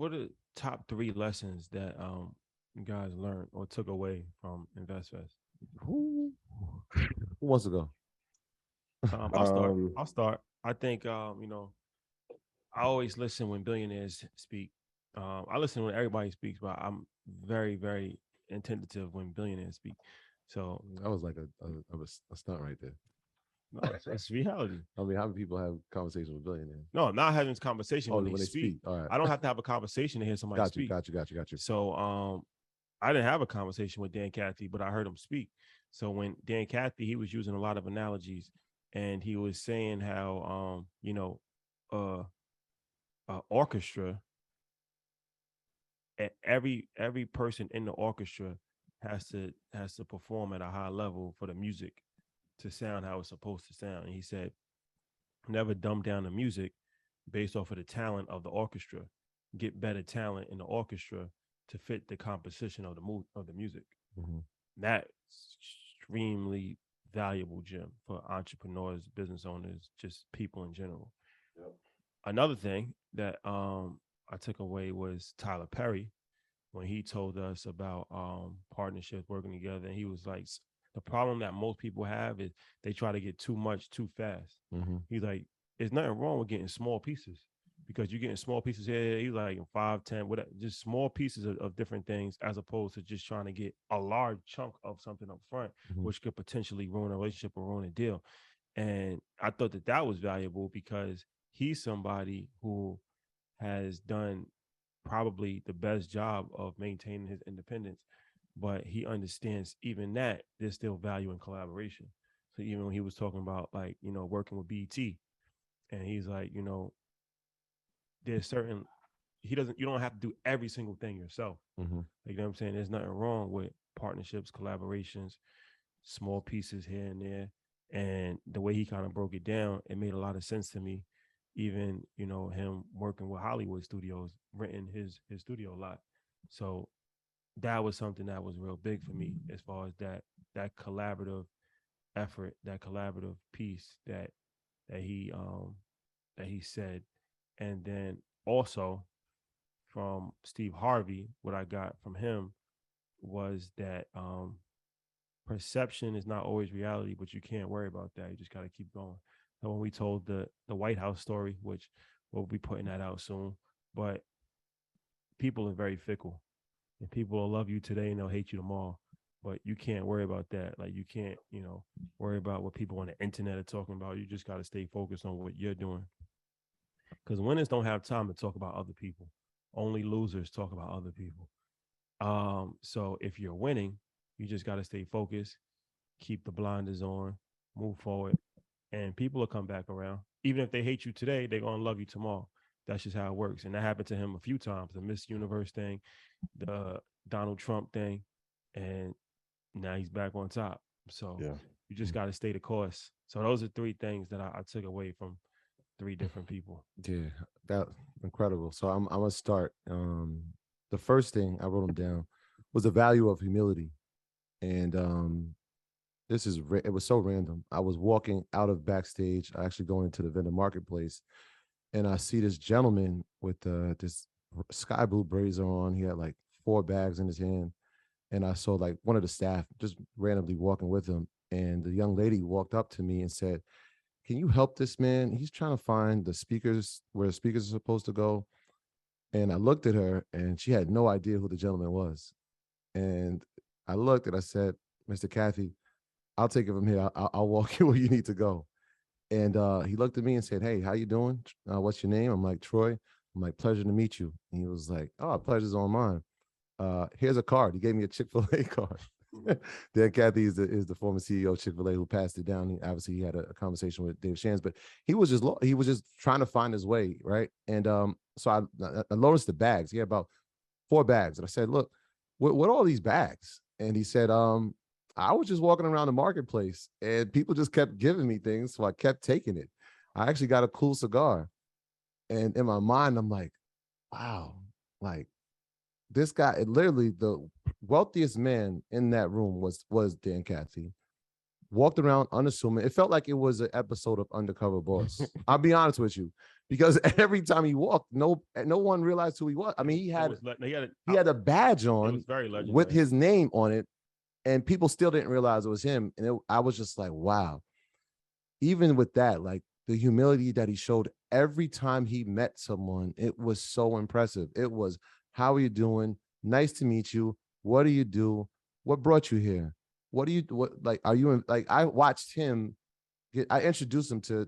what are top three lessons that you guys learned or took away from InvestFest? Who, who wants to go? I'll start. Um, I'll start. I think I always listen when billionaires speak. I listen when everybody speaks, but I'm very, very attentive when billionaires speak. So That was like a stunt right there. no, it's reality. I mean, how many people have conversations with billionaires? No, I'm not having this conversation Oh, when they when they speak. speak. All right. I don't have to have a conversation to hear somebody Got you. speak. Got you. Got you. Got you. So I didn't have a conversation with Dan Cathy, but I heard him speak. So when Dan Cathy, he was using a lot of analogies, and he was saying how uh, orchestra, every person in the orchestra has to perform at a high level for the music to sound how it's supposed to sound. And he said, never dumb down the music based off of the talent of the orchestra. Get better talent in the orchestra to fit the composition of the of the music. Mm-hmm. That's extremely valuable, Jim, for entrepreneurs, business owners, just people in general. Yep. Another thing that I took away was Tyler Perry when he told us about partnerships working together. And he was like, the problem that most people have is they try to get too much too fast. Mm-hmm. He's like, there's nothing wrong with getting small pieces because you're getting small pieces here. He's like 5, 10, whatever, just small pieces of different things as opposed to just trying to get a large chunk of something up front, Mm-hmm. which could potentially ruin a relationship or ruin a deal. And I thought that that was valuable because he's somebody who has done probably the best job of maintaining his independence, but he understands even that there's still value in collaboration. So even when he was talking about like, working with BT, and he's like, there's certain you don't have to do every single thing yourself. Mm-hmm. Like, you know what I'm saying? There's nothing wrong with partnerships, collaborations, small pieces here and there. And the way he kind of broke it down, it made a lot of sense to me. Even, him working with Hollywood studios, renting his studio lot. So that was something that was real big for me as far as that collaborative effort, that collaborative piece that he said. And then also from Steve Harvey, what I got from him was that perception is not always reality, but you can't worry about that. You just got to keep going. So when we told the White House story, which we'll be putting that out soon, but people are very fickle, and people will love you today and they'll hate you tomorrow. But you can't worry about that. Like, you can't, worry about what people on the internet are talking about. You just got to stay focused on what you're doing. Because winners don't have time to talk about other people. Only losers talk about other people. So if you're winning, you just got to stay focused, keep the blinders on, move forward, and people will come back around. Even if they hate you today, they're gonna love you tomorrow. That's just how it works. And that happened to him a few times. The Miss Universe thing, the Donald Trump thing, and now he's back on top. So Yeah. you just got to stay the course. So those are three things that I took away from three different people. Yeah, that incredible. So I'm gonna start. The first thing I wrote them down was the value of humility, and it was so random. I was walking out of backstage, actually going into the vendor marketplace, and I see this gentleman with this sky blue blazer on. He had like 4 bags in his hand, and I saw like one of the staff just randomly walking with him, and the young lady walked up to me and said, "Can you help this man? He's trying to find the speakers where the speakers are supposed to go." And I looked at her, and she had no idea who the gentleman was. And I looked and I said, "Mr. Cathy, I'll take it from here. I'll walk you where you need to go." And he looked at me and said, "Hey, how you doing? What's your name?" I'm like, "Troy." I'm like, "Pleasure to meet you." And he was like, "Oh, pleasure's all mine. Here's a card." He gave me a Chick-fil-A card. Dan Cathy is the former CEO of Chick-fil-A who passed it down. Obviously, he had a conversation with Dave Shands, but he was just trying to find his way, right? And so I noticed the bags. He had about 4 bags, and I said, "Look, what are all these bags?" And he said, "I was just walking around the marketplace, and people just kept giving me things, so I kept taking it. I actually got a cool cigar." And in my mind, I'm like, "Wow, like." This guy, literally the wealthiest man in that room was Dan Cathy. walked around unassuming. It felt like it was an episode of Undercover Boss. I'll be honest with you, because every time he walked, no one realized who he was. I mean, he had a badge it on was very with legendary. his name on it, and people still didn't realize it was him. And I was just like, wow. Even with that, like the humility that he showed every time he met someone, it was so impressive. It was, how are you doing? Nice to meet you. What do you do? What brought you here? What do you, what, like, are you in, like, I watched him I introduced him to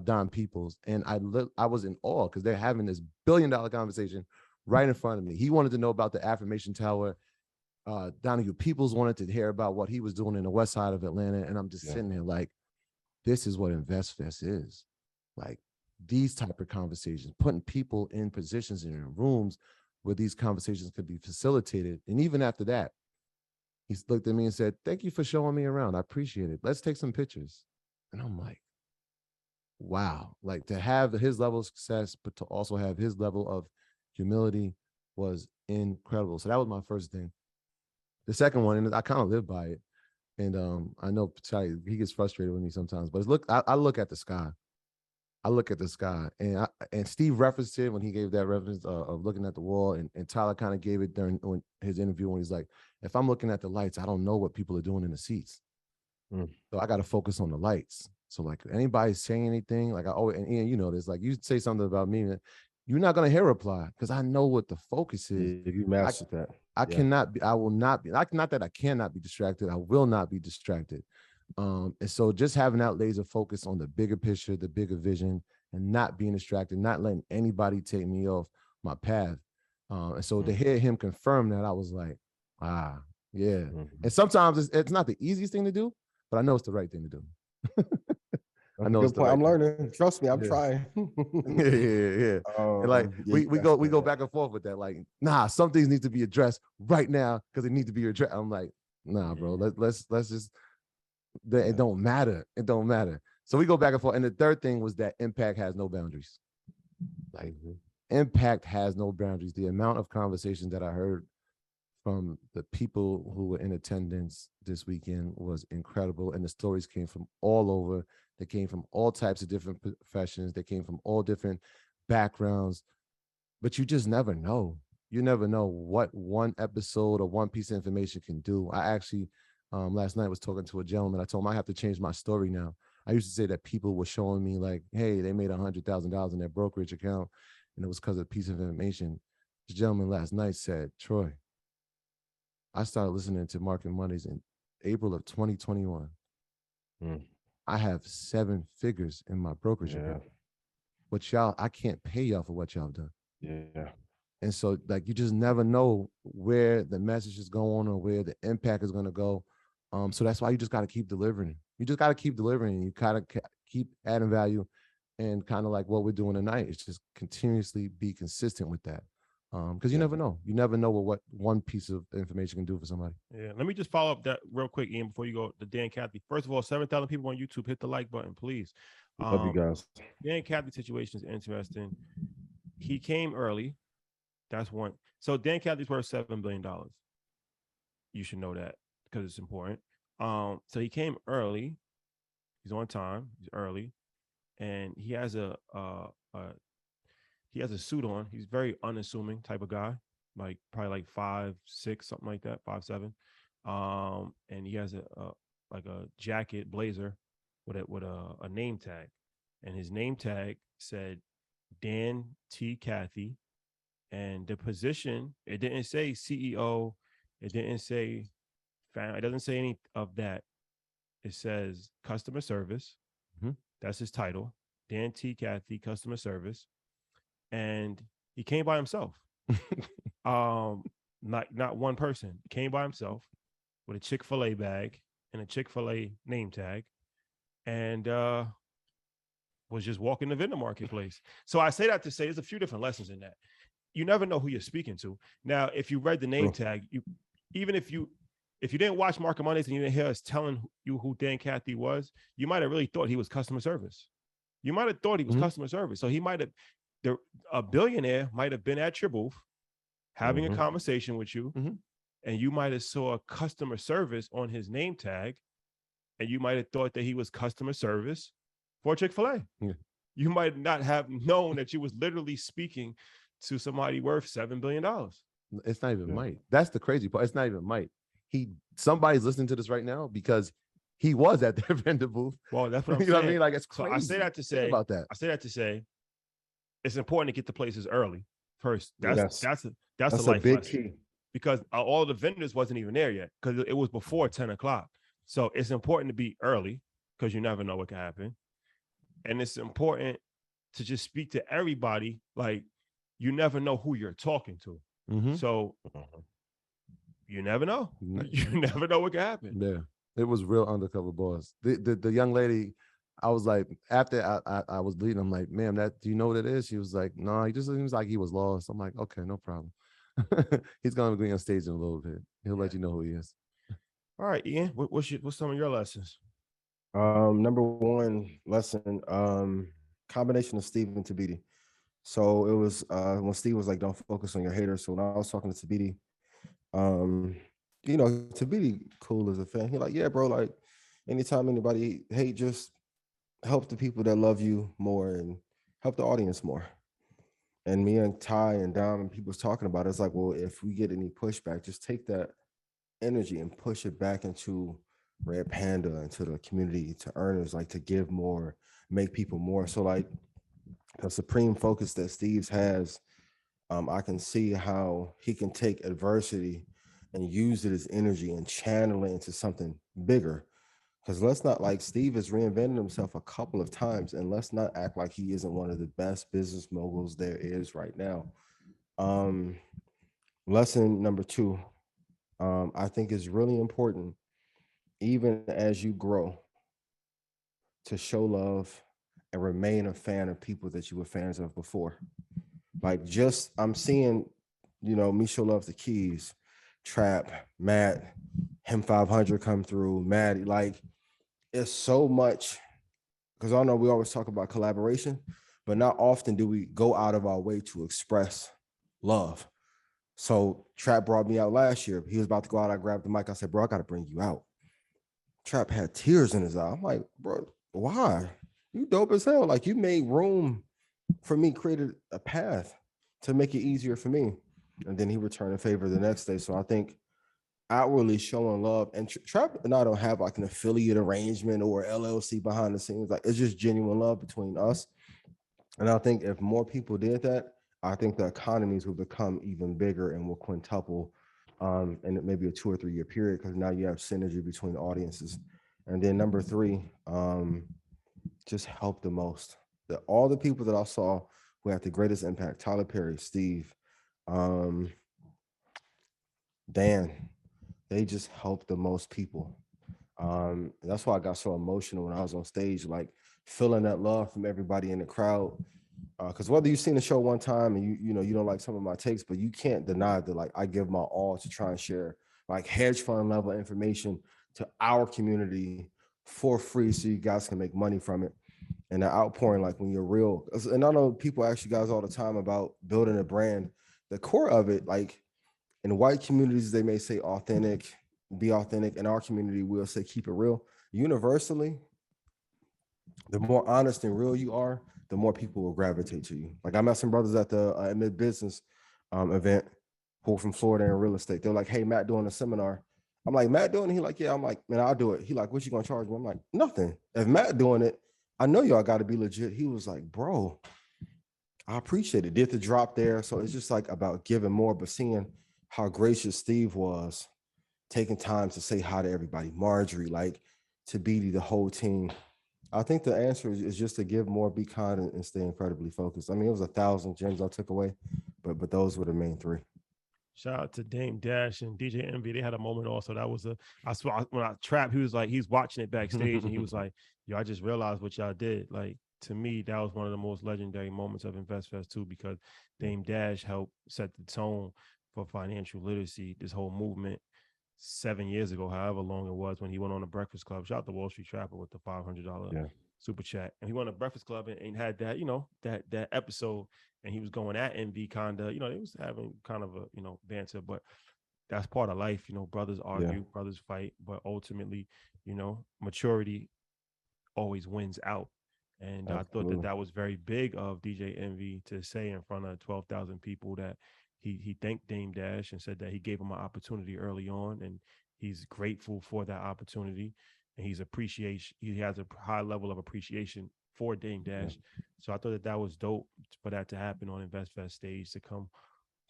Don Peoples, and I was in awe because they're having this $1 billion conversation right in front of me. He wanted to know about the affirmation tower. Donahue Peoples wanted to hear about what he was doing in the west side of Atlanta. And I'm just sitting there like, this is what InvestFest is. Like, these type of conversations, putting people in positions and in rooms where these conversations could be facilitated. And even after that, he looked at me and said, thank you for showing me around. I appreciate it. Let's take some pictures. And I'm like, wow, like to have his level of success, but to also have his level of humility was incredible. So that was my first thing. The second one, and I kind of live by it. And I know Charlie, he gets frustrated with me sometimes, but I look at the sky. I look at the sky, and Steve referenced it when he gave that reference of looking at the wall, and Tyler kind of gave it during his interview when he's like, if I'm looking at the lights, I don't know what people are doing in the seats. So I got to focus on the lights. So like anybody saying anything, like I always, and Ian, you know this, like you say something about me, you're not going to hear a reply because I know what the focus is. If you mastered that. I cannot be, I will not be, like, not that I cannot be distracted. I will not be distracted. And so just having that laser focus on the bigger picture, the bigger vision, and not being distracted, not letting anybody take me off my path. And so to hear him confirm that, I was like, yeah. And sometimes it's not the easiest thing to do, but I know it's the right thing to do. I know it's the right I'm thing. learning. Trust me, I'm trying. yeah. And like we go back and forth with that. Like, nah, some things need to be addressed right now because they need to be addressed. I'm like, nah, bro. Let's just. It don't matter. It don't matter. So we go back and forth. And the third thing was that impact has no boundaries. Like, impact has no boundaries. The amount of conversations that I heard from the people who were in attendance this weekend was incredible. And the stories came from all over. They came from all types of different professions. They came from all different backgrounds. But you just never know. You never know what one episode or one piece of information can do. I actually, last night was talking to a gentleman. I told him I have to change my story now. I used to say that people were showing me like, hey, they made $100,000 in their brokerage account, and it was because of a piece of information. This gentleman last night said, Troy, I started listening to Market Mondays in April of 2021. I have 7 figures in my brokerage account. But y'all, I can't pay y'all for what y'all done. Yeah. And so, like, you just never know where the message is going or where the impact is going to go. So that's why you just got to keep delivering. You just got to keep delivering. You kind of keep adding value, and kind of like what we're doing tonight is just continuously be consistent with that. Because you never know. You never know what one piece of information can do for somebody. Yeah. Let me just follow up that real quick, Ian, before you go to Dan Cathy. First of all, 7,000 people on YouTube. Hit the like button, please. Love you guys. Dan Cathy's situation is interesting. He came early. That's one. So Dan Cathy's worth $7 billion. You should know that because it's important. So he came early. He's on time. He's early, and he has a suit on. He's very unassuming type of guy, like probably like 5'6", something like that, 5'7". And he has a jacket blazer with a name tag, and his name tag said Dan T. Cathy. And the position, it didn't say CEO, it didn't say it doesn't say any of that. It says customer service. That's his title. Dan T. Cathy, customer service. And he came by himself. Not one person. He came by himself with a Chick-fil-A bag and a Chick-fil-A name tag, and was just walking the vendor marketplace. So I say that to say there's a few different lessons in that. You never know who you're speaking to. Now, if you read the name tag, even if you didn't watch Market Mondays and you didn't hear us telling you who Dan Cathy was, you might have really thought he was customer service. You might have thought he was customer service. So he might have, a billionaire might have been at your booth having a conversation with you, and you might have saw customer service on his name tag, and you might have thought that he was customer service for Chick-fil-A. Yeah. You might not have known that you was literally speaking to somebody worth $7 billion. It's not even Yeah. Mike. That's the crazy part. It's not even Mike. Somebody's listening to this right now because he was at that vendor booth. Well, that's what I'm You know saying. what I mean? Like, it's So crazy. I say that to Think say about that. I say that to say it's important to get to places early first. Yes. That's That's a a life big lesson. key. Because all of the vendors wasn't even there yet because it was before 10 o'clock. So it's important to be early because you never know what can happen. And it's important to just speak to everybody. Like, you never know who you're talking to. Mhm. So you never know. You never know what can happen. Yeah, it was real undercover boss. The young lady, I was like, after I was leaving, I'm like, ma'am, do you know what it is? She was like, no, he just seems like he was lost. I'm like, okay, no problem. He's gonna be on stage in a little bit. He'll let you know who he is. All right, Ian, what's some of your lessons? Number one lesson, combination of Steve and Tabiti. So it was when Steve was like, don't focus on your haters. So when I was talking to Tabiti, um, Tabiti cool as a fan. He like, yeah, bro, like anytime anybody hate, just help the people that love you more and help the audience more. And me and Ty and Dom and people was talking about it. It's like, well, if we get any pushback, just take that energy and push it back into Red Panda, into the community, to earners, like to give more, make people more. So like the supreme focus that Steve's has, I can see how he can take adversity and use it as energy and channel it into something bigger. Because let's not, like, Steve has reinvented himself a couple of times, and let's not act like he isn't one of the best business moguls there is right now. Um, Lesson number two, I think is really important, even as you grow, to show love and remain a fan of people that you were fans of before. Like, just I'm seeing, me show love to Keys, Trap, Matt, him 500 come through, Matt. Like, it's so much, because I know we always talk about collaboration, but not often do we go out of our way to express love. So Trap brought me out last year. He was about to go out. I grabbed the mic. I said, bro, I got to bring you out. Trap had tears in his eye. I'm like, bro, why? You dope as hell. Like, you made room for me, created a path to make it easier for me. And then he returned a favor the next day. So I think outwardly showing love, and Trap and I don't have like an affiliate arrangement or LLC behind the scenes. Like, it's just genuine love between us. And I think if more people did that, I think the economies will become even bigger and will quintuple in maybe a 2 or 3 year period, because now you have synergy between audiences. And then number three, just help the most. All the people that I saw who had the greatest impact, Tyler Perry, Steve, Dan, they just helped the most people. That's why I got so emotional when I was on stage, like feeling that love from everybody in the crowd. Because whether you've seen the show one time and you don't like some of my takes, but you can't deny that, like, I give my all to try and share like hedge fund level information to our community for free, so you guys can make money from it. And the outpouring, like when you're real, and I know people ask you guys all the time about building a brand. The core of it, like in white communities, they may say authentic, be authentic. In our community, we'll say keep it real. Universally, the more honest and real you are, the more people will gravitate to you. Like, I met some brothers at the mid business event who are from Florida in real estate. They're like, hey, Matt doing a seminar. I'm like, Matt doing it? He like, yeah. I'm like, man, I'll do it. He like, what you gonna charge me? I'm like, nothing. If Matt doing it, I know y'all got to be legit. He was like, bro, I appreciate it. Did the drop there. So it's just like about giving more, but seeing how gracious Steve was, taking time to say hi to everybody, Marjorie, like Tabiti, the whole team. I think the answer is just to give more, be kind, and stay incredibly focused. I mean, it was 1,000 gems I took away, but those were the main three. Shout out to Dame Dash and DJ Envy. They had a moment also. That was I saw when I Trap, he was like, he's watching it backstage and he was like, yo, I just realized what y'all did. Like, to me, that was one of the most legendary moments of InvestFest too, because Dame Dash helped set the tone for financial literacy, this whole movement 7 years ago, however long it was, when he went on the Breakfast Club. Shout out to Wall Street Trapper with the $500 super chat. And he went on the Breakfast Club and had that, that episode, and he was going at Envy kinda, they was having kind of a, banter, but that's part of life. Brothers argue, brothers fight, but ultimately, maturity always wins out. And I thought that Absolutely. that was very big of DJ Envy to say in front of 12,000 people that he thanked Dame Dash and said that he gave him an opportunity early on, and he's grateful for that opportunity, and he has a high level of appreciation for Dame Yeah. Dash. So I thought that that was dope for that to happen on InvestFest stage, to come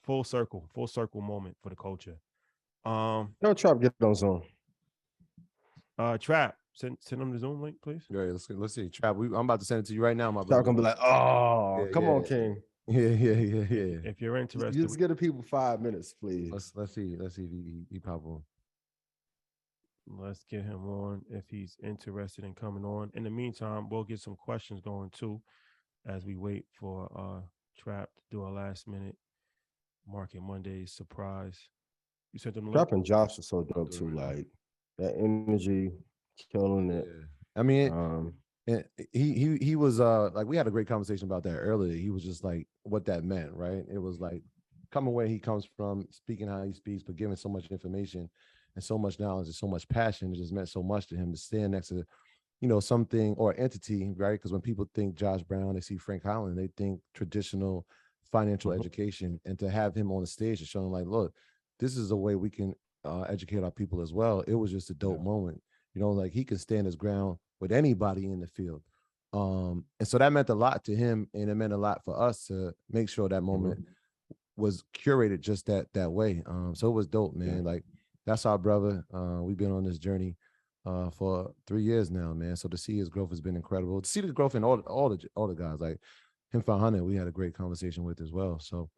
full circle moment for the culture. No, Trap, get on Zoom. Trap, send them the Zoom link, please. Right, let's see. Trap, I'm about to send it to you right now, my Trap brother. gonna be like, oh, Yeah, come yeah, on, King. yeah. If you're interested, Just give the people 5 minutes, please. Let's see if he pop on. let's get him on if he's interested in coming on. In the meantime, we'll get some questions going too as we wait for Trap to do a last minute Market Monday surprise. You sent them the link? Trap and Josh are so I'll dope do it too. right now. Like that energy, killing it. Yeah. I mean, Um, and he was like, we had a great conversation about that earlier. He was just like what that meant, right? It was like coming where he comes from, speaking how he speaks, but giving so much information and so much knowledge and so much passion. It just meant so much to him to stand next to, something or entity, right? Because when people think Josh Brown, they see Frank Holland, they think traditional financial education, and to have him on the stage and showing like, look, this is a way we can educate our people as well. It was just a dope moment. Like he can stand his ground with anybody in the field. And so that meant a lot to him, and it meant a lot for us to make sure that moment was curated just that way. So it was dope, man. Like that's our brother. We've been on this journey for 3 years now, man. So to see his growth has been incredible. To see the growth in all the guys, like him, 500, we had a great conversation with as well. So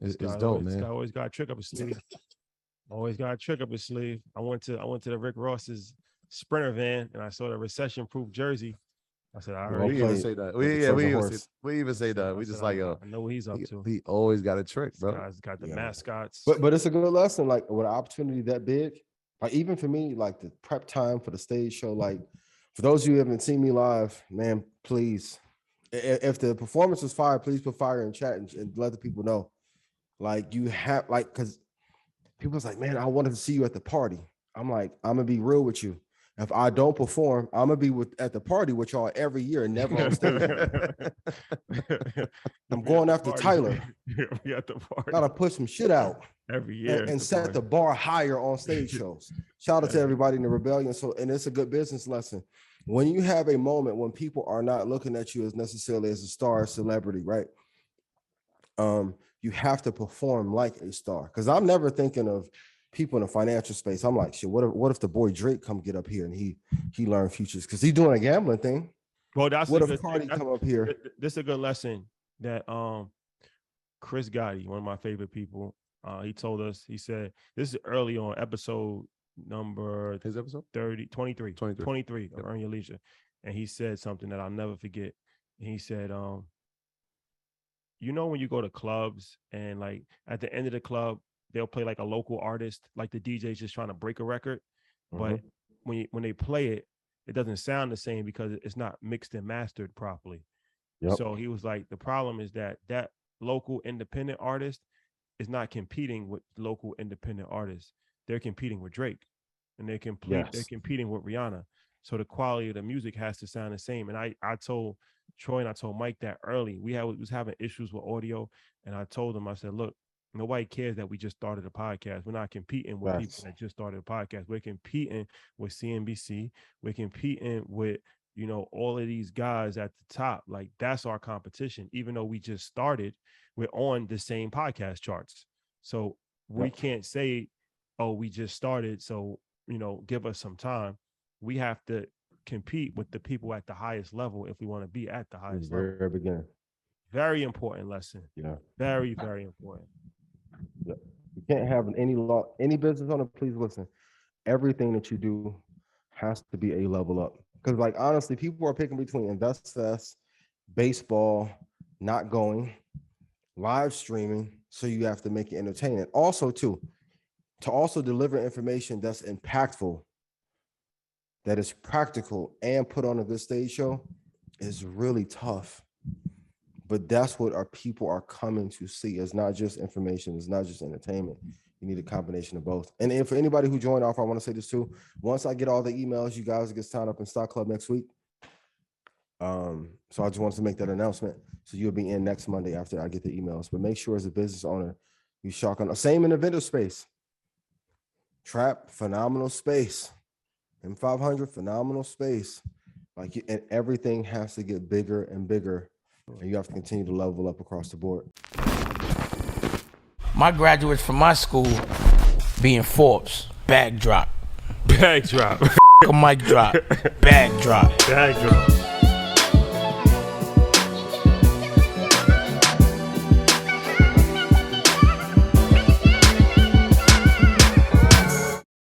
it's dope, man. This guy always got a trick up his sleeve. Always got a trick up his sleeve. I went to the Rick Ross's Sprinter van and I saw the recession-proof jersey. I said, all right. We even say that. We even say that. We just like, yo, I know what he's up to. He always got a trick, bro. This guy's got the mascots. but it's a good lesson. Like with an opportunity that big, like even for me, like the prep time for the stage show. Like for those of you who haven't seen me live, man, please, if the performance was fire, please put fire in chat and let the people know. Like you have, like, because people's like, man, I wanted to see you at the party. I'm like, I'm gonna be real with you. If I don't perform, I'm gonna be at the party with y'all every year and never on stage. I'm going after Tyler. We at the party. Gotta push some shit out every year and set the bar higher on stage shows. Shout out to everybody in the rebellion. So, and it's a good business lesson. When you have a moment when people are not looking at you as necessarily as a star, celebrity, right? You have to perform like a star. Because I'm never thinking of people in the financial space. I'm like, shit, what if the boy Drake come get up here and he learned futures? Because he's doing a gambling thing. Well, that's what if Cardi come up here? This is a good lesson that Chris Gotti, one of my favorite people, he told us. He said this is early on episode number his episode 23 of Earn Your Leisure, and he said something that I'll never forget. He said, when you go to clubs and like at the end of the club they'll play like a local artist, like the DJ's just trying to break a record, but when they play it, it doesn't sound the same because it's not mixed and mastered properly. So he was like, the problem is that local independent artist is not competing with local independent artists. They're competing with Drake, and they're competing with Rihanna. So the quality of the music has to sound the same. And I told Troy and I told Mike that early. We was having issues with audio, and I told him, I said, look, nobody cares that we just started a podcast. We're not competing with people that just started a podcast. We're competing with CNBC. We're competing with, all of these guys at the top. Like that's our competition. Even though we just started, we're on the same podcast charts. So we can't say, oh, we just started, so, give us some time. We have to compete with the people at the highest level if we want to be at the highest level. Very beginning. Very important lesson. Yeah. Very, very important. Yeah. You can't have any business owner, please listen. Everything that you do has to be a level up. Because like honestly, people are picking between InvestFest, baseball, not going, live streaming. So you have to make it entertaining. Also, too, to also deliver information that's impactful, that is practical, and put on a good stage show is really tough. But that's what our people are coming to see. It's not just information. It's not just entertainment. You need a combination of both. And for anybody who joined off, I want to say this too. Once I get all the emails, you guys get signed up in Stock Club next week. So I just wanted to make that announcement. So you'll be in next Monday after I get the emails. But make sure as a business owner, you shotgun. Same in the vendor space. Trap, phenomenal space. M500, phenomenal space. Like, and everything has to get bigger and bigger. And you have to continue to level up across the board. My graduates from my school being Forbes, bag drop. Bag drop. A mic drop, bag drop. Bag drop.